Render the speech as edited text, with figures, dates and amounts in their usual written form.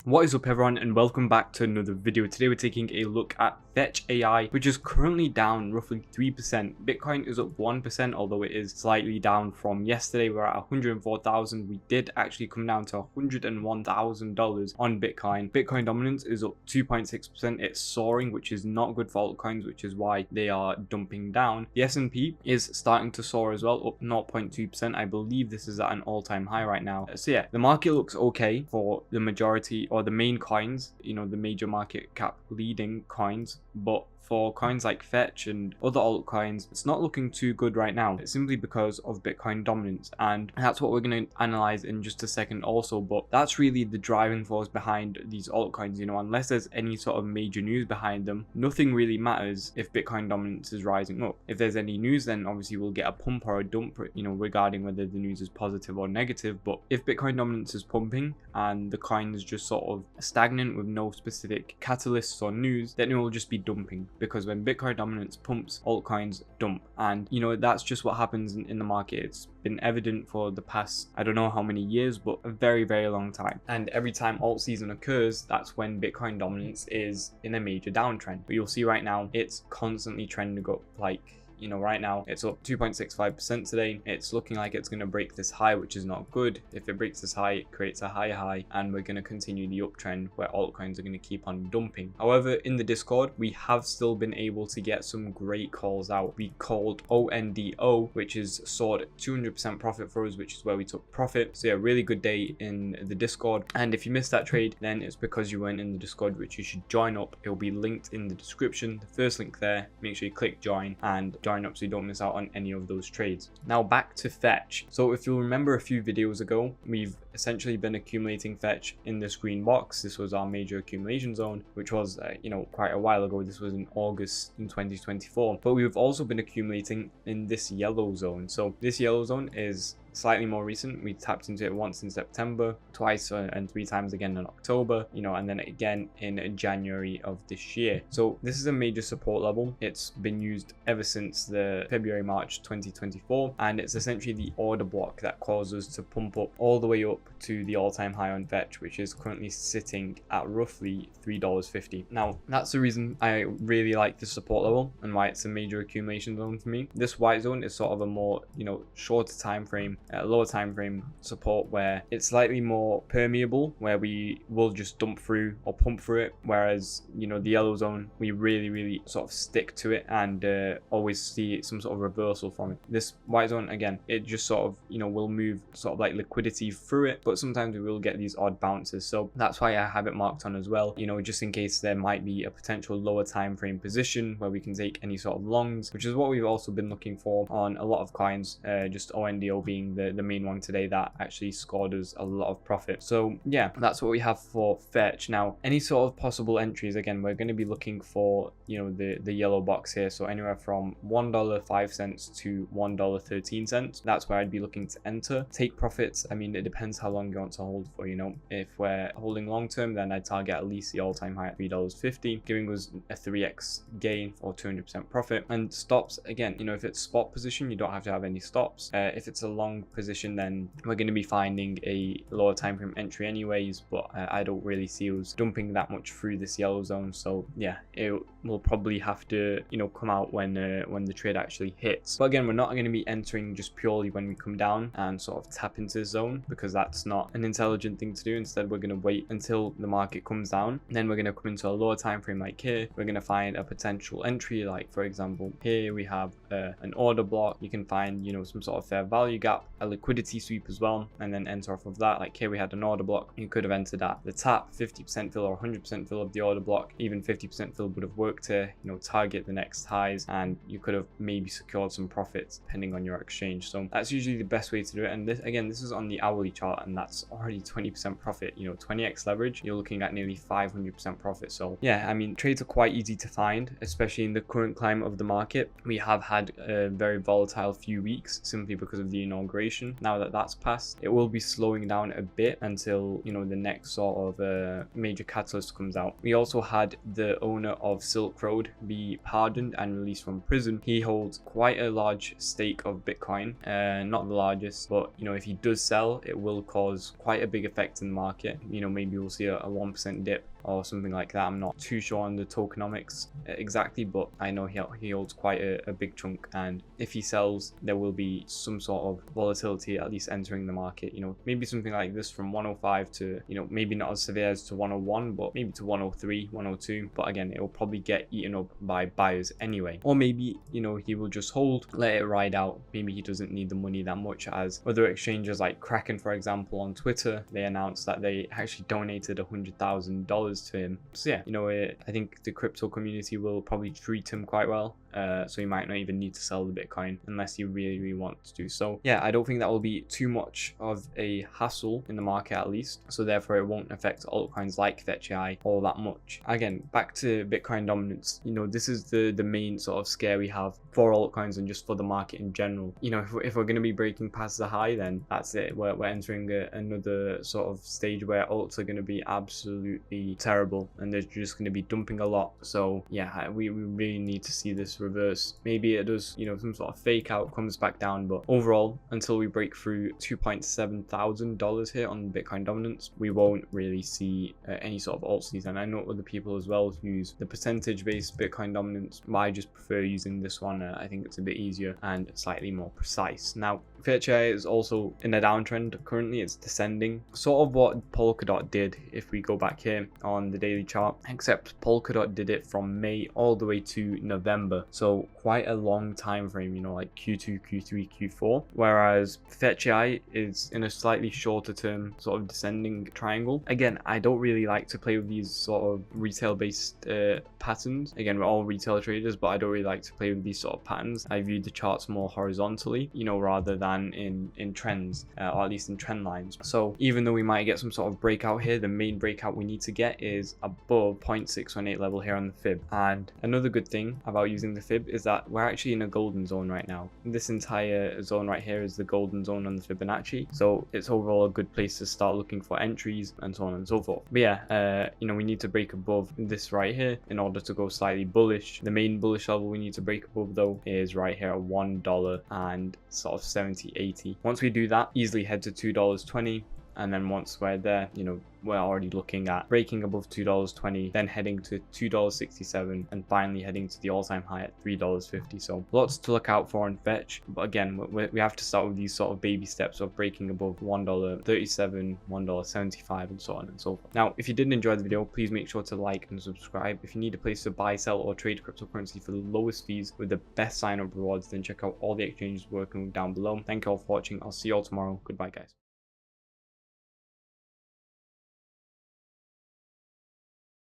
What is up everyone, and welcome back to another video. Today we're taking a look at fetch.ai, which is currently down roughly 3%. Bitcoin is up 1%, although it is slightly down from yesterday. We're at 104,000. We did actually come down to $101,000 on Bitcoin. Bitcoin dominance is up 2.6%. It's soaring, which is not good for altcoins, which is why they are dumping down. The S&P is starting to soar as well, up 0.2%. I believe this is at an all-time high right now. So yeah, the market looks okay for the majority or the main coins, the major market cap leading coins, but for coins like Fetch and other altcoins, it's not looking too good right now. It's simply because of Bitcoin dominance, and that's what we're going to analyze in just a second also. But that's really the driving force behind these altcoins. Unless there's any sort of major news behind them, nothing really matters if Bitcoin dominance is rising up. If there's any news, then obviously we'll get a pump or a dump, regarding whether the news is positive or negative. But if Bitcoin dominance is pumping and the coin is just sort of stagnant with no specific catalysts or news, then it will just be dumping. Because when Bitcoin dominance pumps, altcoins dump. And that's just what happens in the market. It's been evident for the past, I don't know how many years, but a very, very long time. And every time alt season occurs, that's when Bitcoin dominance is in a major downtrend. But you'll see right now, it's constantly trending up. Right now it's up 2.65% today. It's looking like it's going to break this high, which is not good. If it breaks this high, it creates a higher high, and we're going to continue the uptrend where altcoins are going to keep on dumping. However, in the Discord, we have still been able to get some great calls out. We called ONDO, which is soared 200% profit for us, which is where we took profit. So yeah, really good day in the Discord. And if you missed that trade, then it's because you weren't in the Discord, which you should join up. It will be linked in the description, the first link there. Make sure you click join and join up so you don't miss out on any of those trades. Now back to Fetch. So if you'll remember a few videos ago, we've essentially been accumulating Fetch in this green box. This was our major accumulation zone, which was quite a while ago. This was in August in 2024. But we've also been accumulating in this yellow zone. So this yellow zone is slightly more recent. We tapped into it once in September, twice and 3 times again in October, and then again in January of this year. So this is a major support level. It's been used ever since the March 2024, and it's essentially the order block that causes us to pump up all the way up to the all-time high on Fetch, which is currently sitting at roughly $3.50. Now that's the reason I really like the support level and why it's a major accumulation zone for me. This white zone is sort of a more shorter time frame, lower time frame support, where it's slightly more permeable, where we will just dump through or pump through it, whereas the yellow zone, we really sort of stick to it and always see some sort of reversal from it. This white zone, again, it just sort of will move sort of like liquidity through it, but sometimes we will get these odd bounces. So that's why I have it marked on as well, just in case there might be a potential lower time frame position where we can take any sort of longs, which is what we've also been looking for on a lot of coins, just ONDO being the main one today that actually scored us a lot of profit. So yeah, that's what we have for Fetch. Now, any sort of possible entries, again, we're going to be looking for the yellow box here, so anywhere from $1.05 to $1.13. That's where I'd be looking to enter. Take profits, I mean, it depends how long you want to hold for. If we're holding long term, then I target at least the all-time high at $3.50, giving us a 3x gain or 200% profit. And stops, again, if it's spot position, you don't have to have any stops. If it's a long position, then we're going to be finding a lower time frame entry anyways, but I don't really see us dumping that much through this yellow zone. So yeah, it will probably have to come out when the trade actually hits. But again, we're not going to be entering just purely when we come down and sort of tap into the zone, because that's not an intelligent thing to do. Instead, we're going to wait until the market comes down, then we're going to come into a lower time frame like here. We're going to find a potential entry, like for example here we have an order block. You can find some sort of fair value gap, a liquidity sweep as well, and then enter off of that. Like here we had an order block, you could have entered at the tap, 50% fill or 100% fill of the order block. Even 50% fill would have worked to target the next highs, and you could have maybe secured some profits depending on your exchange. So that's usually the best way to do it. And this is on the hourly chart, and that's already 20% profit. 20x leverage, you're looking at nearly 500% profit. So yeah, I mean, trades are quite easy to find, especially in the current climate of the market. We have had a very volatile few weeks simply because of the inauguration inflation. Now that that's passed, it will be slowing down a bit until, you know, the next sort of major catalyst comes out. We also had the owner of Silk Road be pardoned and released from prison. He holds quite a large stake of Bitcoin, not the largest, but you know, if he does sell, it will cause quite a big effect in the market. You know, maybe we'll see a 1% dip or something like that. I'm not too sure on the tokenomics exactly, but I know he holds quite a big chunk, and if he sells, there will be some sort of volatility at least entering the market. You know, maybe something like this from 105 to, you know, maybe not as severe as to 101, but maybe to 103, 102. But again, it will probably get eaten up by buyers anyway. Or maybe, you know, he will just hold, let it ride out. Maybe he doesn't need the money that much, as other exchanges like Kraken, for example, on Twitter, they announced that they actually donated $100,000 to him. So yeah, you know, I think the crypto community will probably treat him quite well. So you might not even need to sell the Bitcoin unless you really want to do so. Yeah, I don't think that will be too much of a hassle in the market, at least. So therefore it won't affect altcoins like fetch.ai all that much. Again, back to Bitcoin dominance. You know, this is the main sort of scare we have for altcoins and just for the market in general. You know, if we're going to be breaking past the high, then that's it. We're entering another sort of stage where alts are going to be absolutely terrible and they're just going to be dumping a lot. So yeah, we really need to see this reverse. Maybe it does, you know, some sort of fake out, comes back down, but overall, until we break through $2.7 thousand here on Bitcoin dominance, we won't really see any sort of alt season. I know other people as well use the percentage based Bitcoin dominance, but I just prefer using this one. I think it's a bit easier and slightly more precise. Now, fetch.ai is also in a downtrend. Currently it's descending, sort of what Polkadot did if we go back here on the daily chart, except Polkadot did it from May all the way to November. So quite a long time frame, you know, like Q2, Q3, Q4. Whereas fetch.ai is in a slightly shorter term sort of descending triangle. Again, I don't really like to play with these sort of retail based patterns. Again, we're all retail traders, but I don't really like to play with these sort of patterns. I view the charts more horizontally, you know, rather than in trends, or at least in trend lines. So even though we might get some sort of breakout here, the main breakout we need to get is above 0.618 level here on the fib. And another good thing about using the fib is that we're actually in a golden zone right now. This entire zone right here is the golden zone on the Fibonacci, so it's overall a good place to start looking for entries and so on and so forth. But yeah, you know, we need to break above this right here in order to go slightly bullish. The main bullish level we need to break above though is right here at $1 and sort of 70.80. Once we do that, easily head to $2.20. And then once we're there, you know, we're already looking at breaking above $2.20, then heading to $2.67, and finally heading to the all-time high at $3.50. So lots to look out for on Fetch. But again, we have to start with these sort of baby steps of breaking above $1.37, $1.75, and so on and so forth. Now, if you did enjoy the video, please make sure to like and subscribe. If you need a place to buy, sell, or trade cryptocurrency for the lowest fees with the best sign-up rewards, then check out all the exchanges working down below. Thank you all for watching. I'll see you all tomorrow. Goodbye, guys.